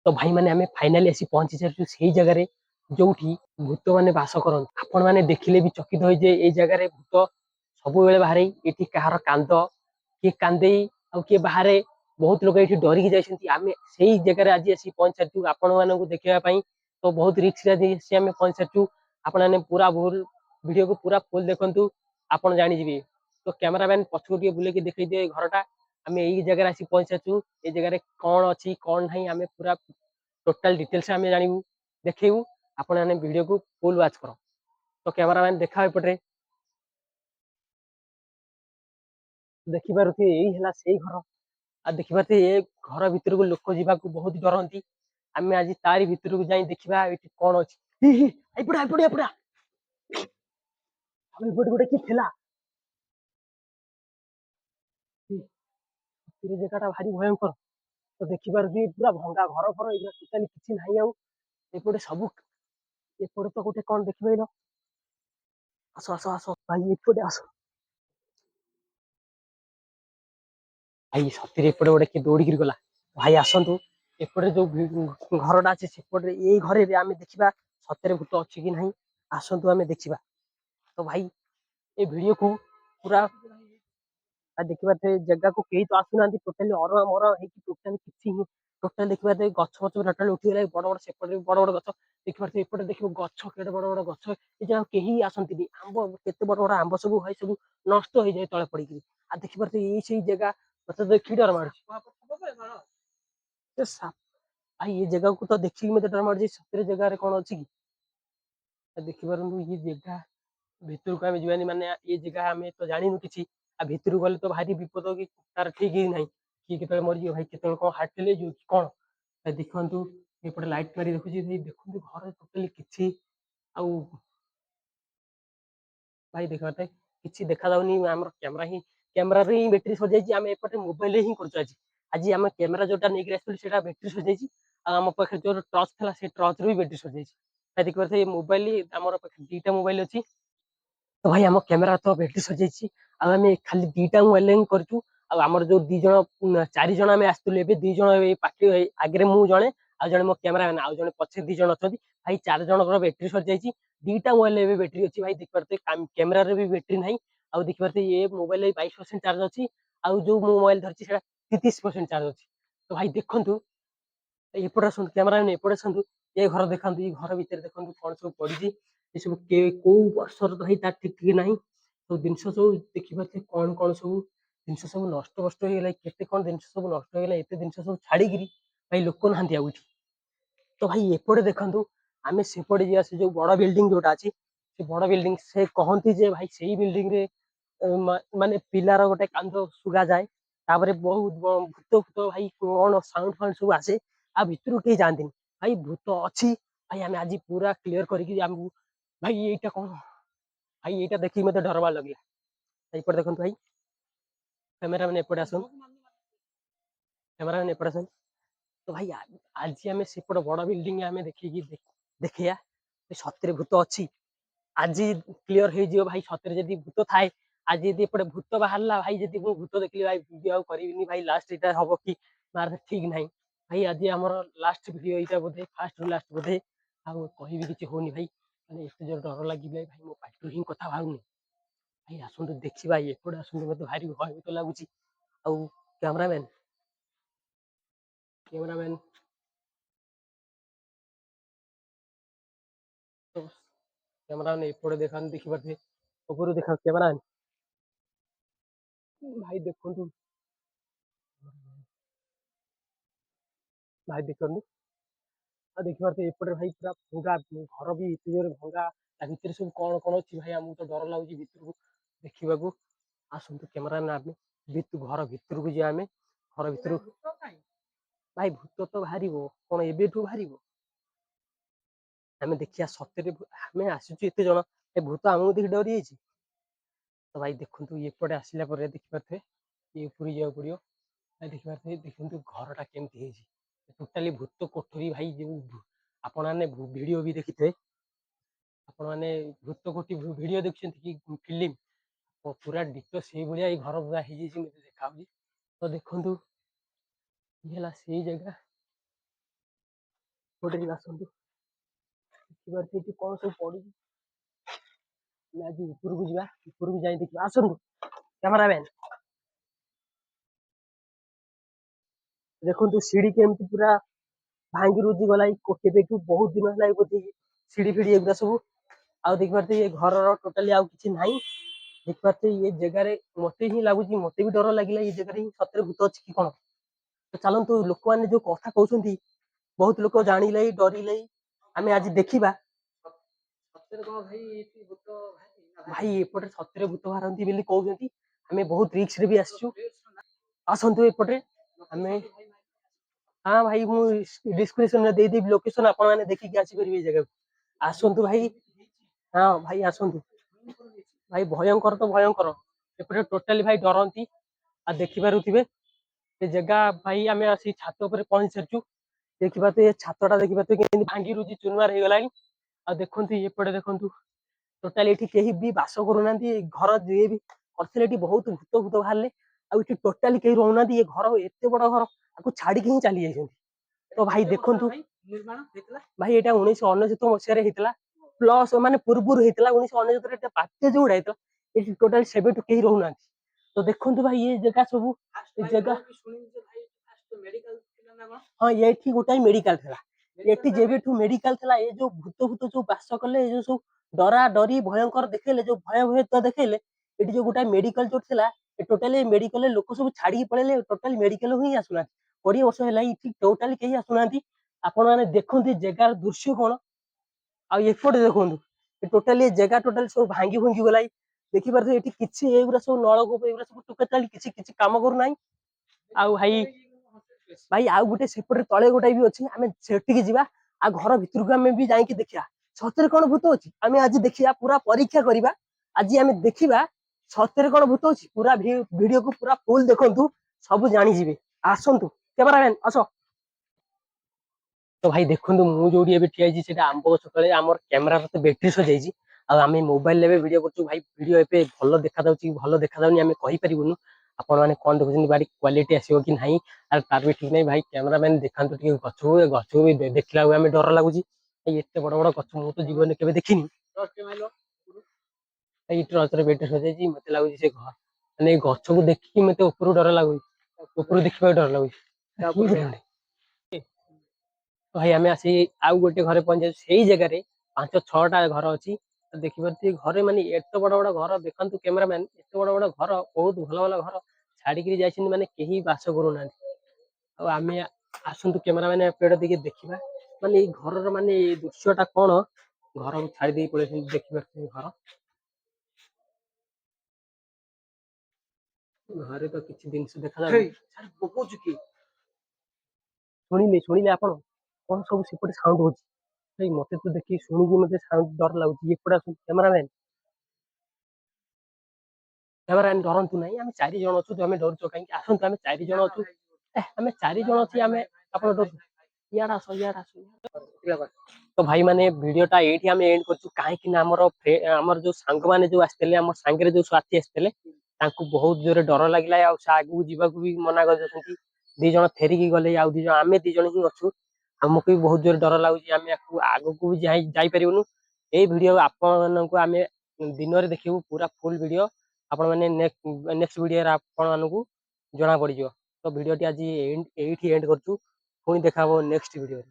तो भाई मैंने आम फाइनाली आसी पहुंची सारी से जगह जो भूत मैंने बास करते आपण मैंने देखिले भी चकित हो जगह भूत सब बाहर ये कहार कांद किए कांदे किए बाहर बहुत लोग ये डरिकी जाती आम से जगह आज आसी पहुंच सारी आपण मानक देखापी तो बहुत रिक्स आम पहुंच सारी आपने पूरा भूल वीडियो को पूरा फुल देखु आप जाणीजे तो कैमरामैन पछक बुले देखई दिए घरटा आम यही जगह आसी पहुंच सारी ये जगह कौन अच्छी कौन ना आम पूरा टोटाल डिटेल्स आम जानू देखू आपने वीडियो को फुल वाच कर तो कैमरामैन देखा एपटे देखिपे यही से घर आ देखिपे ये घर भर को लोक जावाक बहुत डरती आम आज तारी भर को जाई देखा ये कौन अच्छी एपटा एपटा एपटा एपटे गोटे किए थिला जगह भारी भयंकर तो देखिपे पूरा भंगा घर फर टोटाली किसी ना आउटे सब एपटे तो गोटे कौन देखिपार आस आस आस भाई एपटे आस भाई सती एपटे गोटे किए दौड़ी गला भाई आसतु एपटे जो घरटा अच्छे सेपटे यही घर आम देखा सतरे भूत अच्छी कि ना आसतु आम देखा तो भाई ये वीडियो को पूरा देखिए जगह को कई तो आसुना टोटाली अरुआ मरुआ टोटाली किसी टोटाल देखिए गछ फच टोटाल उठीगला बड़ बड़ सेपटे बड़ बड़ गछ देखिए एपटे देखिए गछ केटे बड़ बड़ गछ ये जगह कहीं आसती आंब केते बड़ बड़ आंब सब है सब नष्ट हो जाए तले पड़ी आ देखिए ये जगह मत देखी डर मार भाई ये जगह को तो देखिए मत डर मार सतरे जगह कौन अच्छी कि देखिपार ये जगह भितर को आम जीवानी माने ये जगह आम तो जानू कि भितर गले तो भारी विपद कि तार ठीक ही ना किए के मरीज भाई के कौन हार्ट फेल हो कौन देखु एपटे लाइट मारी देखुची देखु घर टोटाली किसी आउ भाई देखते किसी देखा आम कैमेरा ही बैटेरी सर आम एपटे मोबाइल ही कर आज आम कैमेरा जोटा नहीं आसती बैटेरी सर आम पाखे जो टर्च था से टर्च भी बैटेरी सर देखिए मोबाइल आम दीटा मोबाइल अच्छी तो भाई आम कैमेरा तो बैटेरी सर आम खाली दीटा मोबाइल करूँ आमर जो दीज चार जन आम आसलु दीज पाखे आगे मुझे जड़े आ जड़े मो कैमेरा मैन आउ जड़े पचे दीज अच्छा भाई चार जन बैटेरी सर जाइए दीटा मोबाइल बैटेरी अच्छी भाई देखिए कैमेरा भी बैटेरी ना आउ देखिए ये मोबाइल 22% चार्ज अच्छी आउ जो मोबाइल धरती 33% चार्ज अच्छी तो भाई देखु एपटे आसतु कैमेरा मैन एपटे आसतु ये घर देखा ये घर भितर देखो कौन सब पड़ी ये सब कौ वर्षर तो भाई तार ठीक ठीक ना सब जिन सब देखिए कौन कौन सब जिन सब नष्ट नष्ट होगा केते कौन जिन सब नष्ट होगा एत जिन सब छाड़ी भाई लोक ना आउट तो भाई एपटे देखु आम सेपटे जा से जो बड़ बिल्डिंग जोटा अच्छी से बड़ बिल्डिंग से कहती जे भाई से बिल्डिंग रे माने पिलार गोटे कांद सुगा जाए तापर बहुत भूत भूत भाई कौन साउंड फाउंड सब आसे आ भितर कहीं जाती भाई भूत अच्छी भाई आम आज पूरा क्लीयर करके भाई यहीटा कौन भाई यहीटा देखिए मत डरवा लगे देखो भाई कैमेरा मैंने एपटे आसन कैमेरा मैंने एपटे आसन तो भाई आज आम सेपट बड़ बिल्डिंग आम देखिए देखिया सतरे भूत अच्छी आज क्लीयर हो भाई सतरे जब भूत थाए आज यदि एपटे भूत बाहर भाई जब मुझे भूत देखली भाई वीडियो करी भाई लास्ट यहाँ हम कि मार ठीक ना भाई आज आम लास्ट वीडियो यहाँ बोधे फास्ट लास्ट बोधे आउ कह किसी होनी भाई मैंने एत जोर डर लगे भाई मो पाटी हिं कथा बाहर भाई आसतु देखा एपटे आसतु मत भारी भय तो लगुच आउ कैमरामैन कैमरामैन तो कैमरामैन एपटे देखा देखिपे ऊपर देखा कैमरा भाई देखु भाई देखु देखिए एपटे भाई पूरा भंगा घर भी एत जोर भंगा भितर सब कौन कौन अच्छी भाई आमको तो डर लगुच भितर देखा आसतु कैमरा आम घर भितर को जाए घर भितर भाई भूत तो बाहर कौन एवं बाहर आम देखिया सतरे आम आसुचु एत जन भूत आमको देख डरी जाइए तो भाई देखु एपटे आसला देखिपे ये पूरी जाओ पड़ो भाई देखिपे देखु घरटा केमती टोटाली भूत कोठरी भाई जो आपण मैंने वीडियो भी देखी थे आपण मैंने भूत कोठी वीडियो देखते कि फिल्म पूरा डिटो से भाई घर पूरा हो देखा तो देखु ये से जगह ଗୋଟେ ଆସନ୍ତୁ ଦେଖିବାର ସେଇଠି କଣ ସବୁ ପଡୁଛି। ଆମେ ଆଜି ଉପରକୁ ଯିବା, ଉପରକୁ ଯାଇ ଦେଖିବା। ଆସନ୍ତୁ କ୍ୟାମେରାମ୍ୟାନ, ଦେଖନ୍ତୁ ସିଡି କେମିତି ପୁରା ଭାଙ୍ଗି ରୁଜି ଗଲା। କେବେଠୁ ବହୁତ ଦିନ ହେଲା ବୋଧେ ସିଡି ଫିଡି ଏଗୁଡା ସବୁ। ଆଉ ଦେଖିପାରୁଥିବେ ଏ ଘରର ଟୋଟାଲି ଆଉ କିଛି ନାହିଁ। ଦେଖିପାରୁଥିବେ ଏ ଜାଗାରେ ମତେ ହିଁ ଲାଗୁଛି, ମତେ ବି ଡର ଲାଗିଲା ଏ ଜାଗାରେ ହିଁ ସତରେ ଭୂତ ଅଛି କି କଣ। ତ ଚାଲନ୍ତୁ ଲୋକମାନେ ଯୋଉ କଥା କହୁଛନ୍ତି, ବହୁତ ଲୋକ ଜାଣିଲେ ଡରିଲେ, ଆମେ ଆଜି ଦେଖିବା ଭାଇ ଏପଟେ ସତରେ ଭୂତ ବାହାରନ୍ତି ବୋଲି କହୁଛନ୍ତି। ଆମେ ବହୁତ ରିକ୍ସ ରେ ବି ଆସିଛୁ। ଆସନ୍ତୁ ଏପଟେ। ଆମେ ହଁ ଭାଇ ମୁଁ ଡିସ୍କ୍ରିପସନରେ ଦେଇଦେବି ଲୋକେସନ, ଆପଣ ମାନେ ଦେଖିକି ଆସିପାରିବେ ଏଇ ଜାଗାକୁ। ଆସନ୍ତୁ ଭାଇ, ହଁ ଭାଇ ଆସନ୍ତୁ ଭାଇ। ଭୟଙ୍କର ତ ଭୟଙ୍କର, ଏପଟେ ଟୋଟାଲି ଭାଇ ଡରନ୍ତି। ଆଉ ଦେଖିପାରୁଥିବେ ଏ ଜାଗା ଭାଇ, ଆମେ ଆସି ଛାତ ଉପରେ ପହଞ୍ଚି ସାରିଛୁ। ଦେଖିପାରୁଥିବେ ଏ ଛାତଟା ଦେଖିପାରୁଥିବେ କେମିତି ଭାଙ୍ଗି ରୁଜି ଚୁରମାର ହେଇଗଲାଣି। ଆଉ ଦେଖନ୍ତୁ ଏପଟେ ଦେଖନ୍ତୁ, ଟୋଟାଲି ଏଠି କେହି ବି ବାସ କରୁନାହାନ୍ତି। ଘର ଯିଏ ବି କରିଥିଲେ ଏଠି ବହୁତ ଭୂତ ଭୂତ ବାହାରିଲେ। ଆଉ ଏଠି ଟୋଟାଲି କେହି ରହୁନାହାନ୍ତି। ଏ ଘର ଏତେ ବଡ ଘର, ତାକୁ ଛାଡିକି ହିଁ ଚାଲି ଯାଇଛନ୍ତି। ତ ଭାଇ ଦେଖନ୍ତୁ ଭାଇ, ଏଇଟା 1999 ମସିହାରେ ହେଇଥିଲା। ପ୍ଲସ ମାନେ ପୂର୍ବରୁ ହେଇଥିଲା 1999 ବାତ୍ୟା ଯୋଉଟା ହେଇଥିଲା। ଏଠି ଟୋଟାଲି ସେବେଠୁ କେହି ରହୁନାହାନ୍ତି। ତ ଦେଖନ୍ତୁ ଭାଇ ଏ ଜାଗା ସବୁ, ଏ ଜାଗା ହଁ ଏଠି ଗୋଟାଏ ମେଡିକାଲ ଥିଲା। ଏଠି ଯେବେଠୁ ମେଡିକାଲ ଥିଲା, ଏ ଯୋଉ ଭୂତ ଭୂତ ଯୋଉ ବାସ କଲେ, ଏ ଯୋଉ ସବୁ ଡରା ଡରି ଭୟଙ୍କର ଦେଖେଇଲେ, ଯୋଉ ଭୟ ଭୟତା ଦେଖେଇଲେ, ଏଠି ଯୋଉ ଗୋଟାଏ ମେଡିକାଲ ଯୋଉ ଥିଲା, ଟୋଟାଲି ମେଡିକାଲରେ ଲୋକ ସବୁ ଛାଡିକି ପଳେଇଲେ। ଟୋଟାଲି ମେଡିକାଲ ହିଁ ଆସୁନାହାନ୍ତି। 20 ବର୍ଷ ହେଲା ଏଠି ଟୋଟାଲି କେହି ଆସୁନାହାନ୍ତି। ଆପଣ ମାନେ ଦେଖନ୍ତୁ ଜାଗାର ଦୃଶ୍ୟ କଣ। ଆଉ ଏପଟେ ଦେଖନ୍ତୁ, ଟୋଟାଲି ଜାଗା ଟୋଟାଲି ସବୁ ଭାଙ୍ଗି ଭୁଙ୍ଗି ଗଲା। ଦେଖିପାରୁଥିବେ ଏଠି କିଛି ଏଇଗୁରା ସବୁ ନଳକୂପ ଏଗୁରା ସବୁ ଟୋଟାଲି କିଛି କିଛି କାମ କରୁନାହିଁ। ଆଉ ଭାଇ ଭାଇ ଆଉ ଗୋଟେ ସେପଟେ ତଳେ ଗୋଟାଏ ବି ଅଛି, ଆମେ ସେଠିକି ଯିବା। ଆଉ ଘର ଭିତରକୁ ଆମେ ବି ଯାଇକି ଦେଖିବା ସତରେ କଣ ଭୂତ ଅଛି। ଆମେ ଆଜି ଦେଖିବା, ପୁରା ପରୀକ୍ଷା କରିବା। ଆଜି ଆମେ ଦେଖିବା ସତରେ କଣ ଭୂତ ଅଛି। ପୁରା ଭିଡିଓକୁ ପୁରା ଫୁଲ ଦେଖନ୍ତୁ, ସବୁ ଜାଣିଯିବେ। ଆସନ୍ତୁ କ୍ୟାମେରାମ୍ୟାନ ଆସ। ତ ଭାଇ ଦେଖନ୍ତୁ, ମୁଁ ଯୋଉଠି ଏବେ ଠିଆ ହେଇଛି ସେଇଟା ଆମ୍ବ ଗଛ ତଳେ। ଆମର କ୍ୟାମେରାର ତ ବ୍ୟାଟେରୀ ସରିଯାଇଛି। ଆଉ ଆମେ ମୋବାଇଲରେ ଏବେ ଭିଡିଓ କରୁଛୁ। ଭାଇ ଭିଡିଓ ଏବେ ଭଲ ଦେଖାଯାଉଛି କି ଭଲ ଦେଖାଯାଉନି ଆମେ କହିପାରିବୁନୁ। ଆପଣ ମାନେ କଣ ଦେଖୁଛନ୍ତି, ଭାରି କ୍ୱାଲିଟି ଆସିବ କି ନାହିଁ ଆଉ ତାର ବି ଠିକ ନାହିଁ। ଭାଇ କ୍ୟାମେରାମ୍ୟାନ ଦେଖାନ୍ତୁ ଟିକେ ଗଛକୁ, ଗଛକୁ ବି ଦେଖିଲା ବେଳକୁ ଆମେ ଡର ଲାଗୁଛି। ଏତେ ବଡ ବଡ ଗଛ ମୁଁ ତ ଜୀବନରେ କେବେ ଦେଖିନି। ଏଇ ଟର୍ଚ୍ଚର ବ୍ୟାଟେରୀ ସରିଯାଇଛି। ମତେ ଲାଗୁଛି ସେ ଘର ମାନେ ଏଇ ଗଛକୁ ଦେଖିକି ମତେ ଉପରୁ ଡର ଲାଗୁଛି। ଉପରୁ ଦେଖିବାକୁ ଡର ଲାଗୁଛି। ଭାଇ ଆମେ ଆସି ଆଉ ଗୋଟେ ଘରେ ପହଞ୍ଚିଯାଇଛୁ। ସେଇ ଜାଗାରେ 5-6ଟା ଘର ଅଛି। ଦେଖିପାରୁଥିବେ ଘରେ ମାନେ ଏତେ ବଡ ବଡ ଘର। ଦେଖନ୍ତୁ କ୍ୟାମେରାମ୍ୟାନ, ଏତେ ବଡ ବଡ ଘର, ବହୁତ ଭଲ ଭଲ ଘର ଛାଡିକିରି ଯାଇଛନ୍ତି, ମାନେ କେହି ବାସ କରୁନାହାନ୍ତି। ଆଉ ଆମେ ଆସନ୍ତୁ କ୍ୟାମେରାମ୍ୟାନ ଏପଟ ଟିକେ ଦେଖିବା, ମାନେ ଏଇ ଘରର ମାନେ ଏଇ ଦୃଶ୍ୟ ଟା କଣ। ଘରକୁ ଛାଡି ଦେଇକି ପଳେଇଛନ୍ତି। ଦେଖିପାରୁଥିବେ ଘର, ଘରେ ତ କିଛି ଜିନିଷ ଦେଖାଯାଉଛି। ଶୁଣିଲେ ଆପଣ କଣ ସବୁ ସେପଟେ ସାଉଣ୍ଡ ହଉଛି। ଭାଇ ମତେ ତ ଦେଖିକି ଶୁଣିକି ମତେ ଡର ଲାଗୁଛି। ଏପଟେ ଆସନ୍ତୁ କ୍ୟାମେରାମ୍ୟାନ, କ୍ୟାମେରାମ୍ୟାନ ଡରନ୍ତୁ ନାହିଁ। ଆମେ 4 ଜଣ ଅଛୁ। ଆମେ ଡରୁଛୁ କାହିଁକି? ଆସନ୍ତୁ ଆମେ 4 ଜଣ ଅଛୁ। ଆମେ 4 ଜଣ ଅଛି। ଆମେ ଆପଣ ଡରୁଛୁ, ଇଆଡେ ଆସ ଇଆଡେ ଆସ। ତ ଭାଇ ମାନେ ଭିଡିଓ ଟା ଏଇଠି ଆମେ ଏଣ୍ଡ କରୁଛୁ। କାହିଁକି ନା ଆମର ଯୋଉ ସାଙ୍ଗମାନେ ଯୋଉ ଆସିଥିଲେ, ଆମ ସାଙ୍ଗରେ ଯୋଉ ସାଥୀ ଆସିଥିଲେ, ତାଙ୍କୁ ବହୁତ ଜୋରେ ଡର ଲାଗିଲା। ଆଉ ସେ ଆଗକୁ ଯିବାକୁ ବି ମନା କରିଦେଇଛନ୍ତି। 2 ଜଣ ଫେରିକି ଗଲେ, ଆଉ 2 ଜଣ, ଆମେ 2 ଜଣ ହିଁ ଅଛୁ। ଆମକୁ ବି ବହୁତ ଜୋରେ ଡର ଲାଗୁଛି। ଆମେ ଆଗକୁ ବି ଯାଇପାରିବୁନୁ। ଏଇ ଭିଡିଓ ଆପଣ ମାନଙ୍କୁ ଆମେ ଦିନରେ ଦେଖିବୁ, ପୁରା ଫୁଲ ଭିଡିଓ। ଆପଣ ମାନେ ନେକ୍ସଟ ଭିଡିଓରେ ଆପଣ ମାନଙ୍କୁ ଜଣା ପଡିଯିବ। ତ ଭିଡିଓଟି ଆଜି ଏଇଠି ଏଣ୍ଡ କରୁଛୁ। ପୁଣି ଦେଖା ହବ ନେକ୍ସଟ ଭିଡିଓରେ।